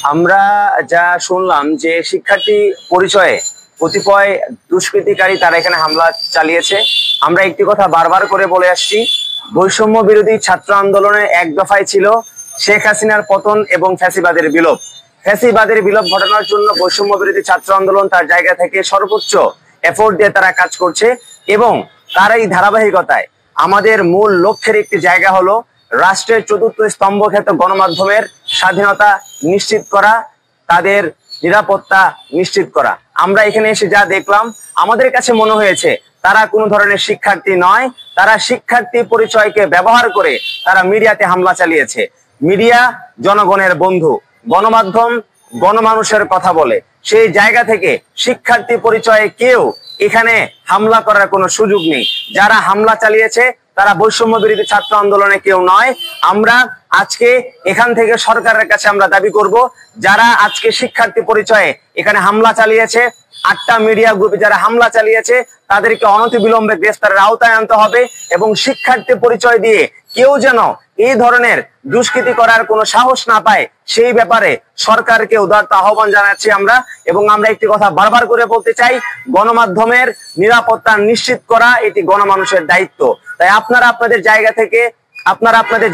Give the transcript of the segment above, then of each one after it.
আমরা যা শুনলাম যে শিক্ষার্থী পরিচয়ে কতিপয় দুষ্কৃতিকারী তারা এখানে হামলা চালিয়েছে। আমরা একটি কথা বারবার করে বলে আসছি, বৈষম্য বিরোধী ছাত্র আন্দোলনের এক দফায় ছিল শেখ হাসিনার পতন এবং ফ্যাসিবাদের বিলোপ। ফ্যাসিবাদের বিলোপ ঘটানোর জন্য বৈষম্য বিরোধী ছাত্র আন্দোলন তার জায়গা থেকে সর্বোচ্চ এফোর্ট দিয়ে তারা কাজ করছে এবং তার এই ধারাবাহিকতায় আমাদের মূল লক্ষ্যের একটি জায়গা হলো রাষ্ট্রের চতুর্থ স্তম্ভ খ্যাত গণমাধ্যমের স্বাধীনতা নিশ্চিত করা, তাদের নিরাপত্তা নিশ্চিত করা। আমরা এখানে এসে যা দেখলাম, আমাদের কাছে মনে হয়েছে তারা কোনো ধরনের শিক্ষার্থী নয়, তারা শিক্ষার্থী পরিচয়কে ব্যবহার করে তারা মিডিয়াতে হামলা চালিয়েছে। মিডিয়া জনগণের বন্ধু, গণমাধ্যম গণমানুষের কথা বলে, সেই জায়গা থেকে শিক্ষার্থী পরিচয়ে কেউ এখানে হামলা করার কোনো সুযোগ নেই। যারা হামলা চালিয়েছে তারা বৈষম্য বিরোধী ছাত্র আন্দোলনে কেউ নয়। আমরা আজকে এখান থেকে সরকারের কাছে আমরা দাবি করব, যারা আজকে শিক্ষার্থী পরিচয়ে এখানে হামলা চালিয়েছে, 8টা মিডিয়া গ্রুপে যারা হামলা চালিয়েছে তাদেরকে অনতিবিলম্বে গ্রেফতারের আওতায় আনতে হবে এবং শিক্ষার্থী পরিচয় দিয়ে কেউ যেন এই ধরনের দুষ্কৃতি করার কোনো সাহস না পায় সেই ব্যাপারে সরকারকে উদারতা আহ্বান জানাচ্ছি আমরা। এবং আমরা একটি কথা বারবার করে বলতে চাই, গণমাধ্যমের নিরাপত্তা নিশ্চিত করা এটি গণমানুষের দায়িত্ব। তাই আপনারা আপনাদের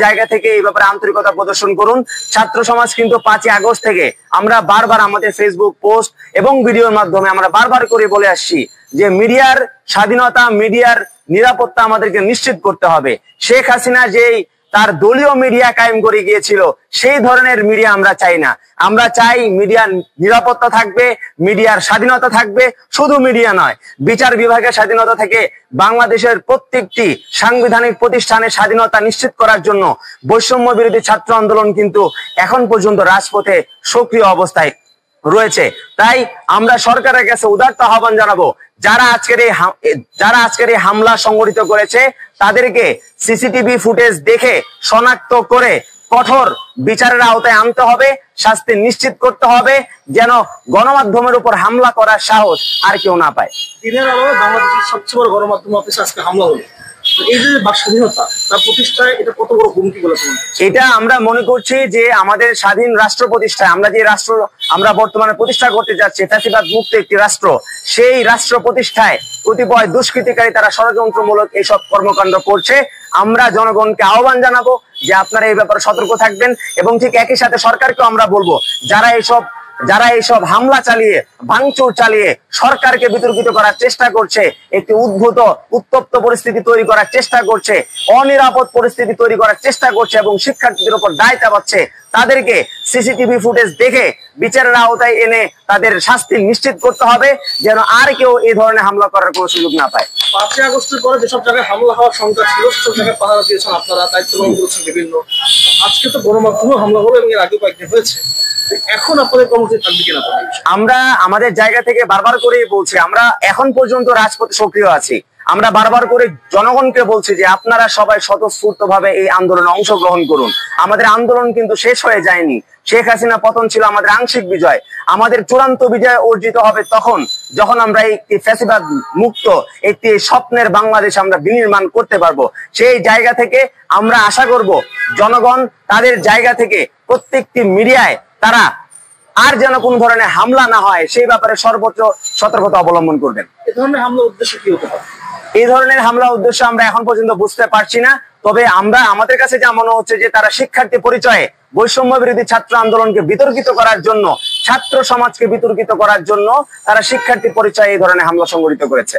জায়গা থেকে এই ব্যাপারে আন্তরিকতা প্রদর্শন করুন। ছাত্র সমাজ কিন্তু 5ই আগস্ট থেকে আমরা বারবার আমাদের ফেসবুক পোস্ট এবং ভিডিওর মাধ্যমে আমরা বারবার করে বলে আসছি যে মিডিয়ার স্বাধীনতা, মিডিয়ার নিরাপত্তা আমাদেরকে নিশ্চিত করতে হবে। শেখ হাসিনা যেই তার দলীয় মিডিয়া কায়েম করে গিয়েছিল সেই ধরনের মিডিয়া আমরা চাই না। আমরা চাই মিডিয়ার নিরাপত্তা থাকবে, মিডিয়ার স্বাধীনতা থাকবে। শুধু মিডিয়া নয়, বিচার বিভাগের স্বাধীনতা থেকে বাংলাদেশের প্রত্যেকটি সাংবিধানিক প্রতিষ্ঠানের স্বাধীনতা নিশ্চিত করার জন্য বৈষম্য বিরোধী ছাত্র আন্দোলন কিন্তু এখন পর্যন্ত রাজপথে সক্রিয় অবস্থায় রয়েছে। তাই আমরা সরকারের কাছে উদারতা আহ্বান জানাবো, যারা আজকের এই হামলা সংগঠিত করেছে তাদেরকে সিসিটিভি ফুটেজ দেখে শনাক্ত করে কঠোর বিচারের আওতায় আনতে হবে, শাস্তি নিশ্চিত করতে হবে, যেন গণমাধ্যমের উপর হামলা করার সাহস আর কেউ না পায়। দিনের আলোয় বাংলাদেশের সবচেয়ে বড় গণমাধ্যম অফিসে আজকে হামলা হলো, এই যে বাক স্বাধীনতা তার প্রতিষ্ঠায় এটা কত বড় হুমকি বলে মনে হয়? এটা আমরা মনে করছি যে আমাদের স্বাধীন রাষ্ট্র প্রতিষ্ঠায়, আমরা যে রাষ্ট্র আমরা বর্তমানে প্রতিষ্ঠা করতে যাচ্ছি, ফ্যাসিবাদ মুক্ত একটি রাষ্ট্র, সেই রাষ্ট্র প্রতিষ্ঠায় কতিপয় দুষ্কৃতিকারী তারা ষড়যন্ত্রমূলক এইসব কর্মকাণ্ড করছে। আমরা জনগণকে আহ্বান জানাবো যে আপনারা এই ব্যাপারে সতর্ক থাকবেন এবং ঠিক একই সাথে সরকারকেও আমরা বলবো, যারা এইসব হামলা চালিয়ে ভাঙচুর চালিয়ে সরকারকে বিতর্কিত করার চেষ্টা করছে, একটি উত্তপ্ত পরিস্থিতি তৈরি করার চেষ্টা করছে, অনিরাপদ পরিস্থিতি তৈরি করার চেষ্টা করছে এবং শিক্ষার্থীদের উপর দায় চাপাচ্ছে, তাদেরকে সিসিটিভি ফুটেজ দেখে বিচারের আওতায় এনে তাদের শাস্তি নিশ্চিত করতে হবে, যেন আর কেউ এই ধরনের হামলা করার কোনো সুযোগ না পায়। 5ই আগস্টের পরে যেসব জায়গায় হামলা হওয়ার সংখ্যা ছিল সেসব জায়গায় পাহারা দিয়েছেন আপনারা, দায়িত্ব পালন করেছেন বিভিন্ন। আজকে তো গণমাধ্যমেও হামলা হলো এবং এর আগে কয়েকদিন হয়েছে, এখন আপনাদের কর্মসূচি থাকবে কিনা? আমরা আমাদের জায়গা থেকে বারবার করেই বলছি, আমরা এখন পর্যন্ত রাজপথে সক্রিয় আছি। আমরা বারবার করে জনগণকে বলছি যে আপনারা সবাই স্বতঃস্ফূর্ত ভাবে এই আন্দোলনে অংশগ্রহণ করুন। আমাদের আন্দোলন কিন্তু শেষ হয়ে যায়নি। শেখ হাসিনা পতন ছিল আমাদের আংশিক বিজয়, আমাদের চূড়ান্ত বিজয় অর্জিত হবে তখন যখন আমরা একটি ফ্যাসিবাদ মুক্ত একটি স্বপ্নের বাংলাদেশ আমরা বিনির্মাণ করতে পারবো। সেই জায়গা থেকে আমরা আশা করব জনগণ তাদের জায়গা থেকে প্রত্যেকটি মিডিয়ায় তারা আর যেন কোন ধরনের হামলা না হয় সেই ব্যাপারে সর্বোচ্চ সতর্কতা অবলম্বন করবেন। এই ধরনের হামলার উদ্দেশ্য কি হতে পারে? এই ধরনের হামলা উদ্দেশ্য আমরা এখন পর্যন্ত বুঝতে পারছি না, তবে আমাদের কাছে যা মনে হচ্ছে যে তারা শিক্ষার্থী পরিচয়ে বৈষম্য বিরোধী ছাত্র আন্দোলনকে বিতর্কিত করার জন্য, ছাত্র সমাজকে বিতর্কিত করার জন্য তারা শিক্ষার্থী পরিচয়ে এই ধরনের হামলা সংগঠিত করেছে।